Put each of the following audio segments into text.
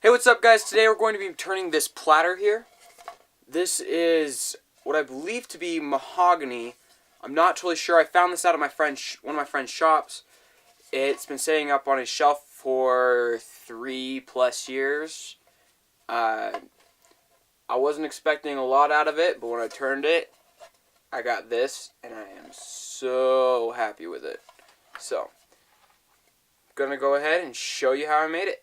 Hey, what's up guys? Today we're going to be turning this platter here. This is what I believe to be mahogany. I'm not totally sure. I found this out at one of my friend's shops. It's been sitting up on his shelf for 3+ years. I wasn't expecting a lot out of it, but when I turned it, I got this, and I am so happy with it. So, I'm gonna go ahead and show you how I made it.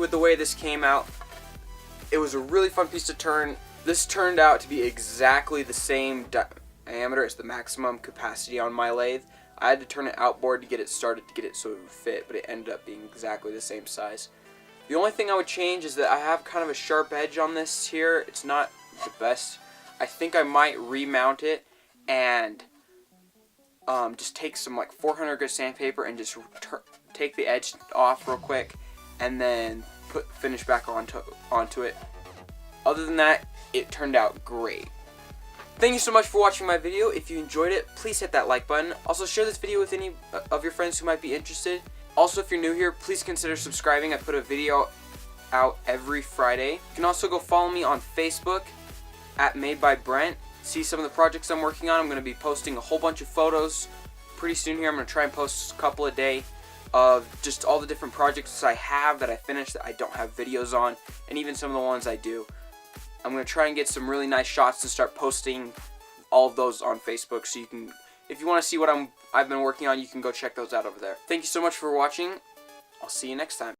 with the way this came out. It was a really fun piece to turn. This turned out to be exactly the same diameter as the maximum capacity on my lathe. I had to turn it outboard to get it started, to get it so it would fit, but it ended up being exactly the same size. The only thing I would change is that I have kind of a sharp edge on this here. It's not the best. I think I might remount it and just take some like 400 grit sandpaper and just take the edge off real quick and then put finish back onto it. Other than that, it turned out great. Thank you so much for watching my video. If you enjoyed it, please hit that like button. Also, share this video with any of your friends who might be interested. Also, if you're new here, please consider subscribing. I put a video out every Friday. You can also go follow me on Facebook at Made by Brent. See some of the projects I'm working on. I'm going to be posting a whole bunch of photos pretty soon here. I'm going to try and post a couple a day of just all the different projects I have that I finished that I don't have videos on, and even some of the ones I do. I'm going to try and get some really nice shots to start posting all of those on Facebook, so you can, if you want to see what I've been working on, you can go check those out over there. Thank you so much for watching. I'll see you next time.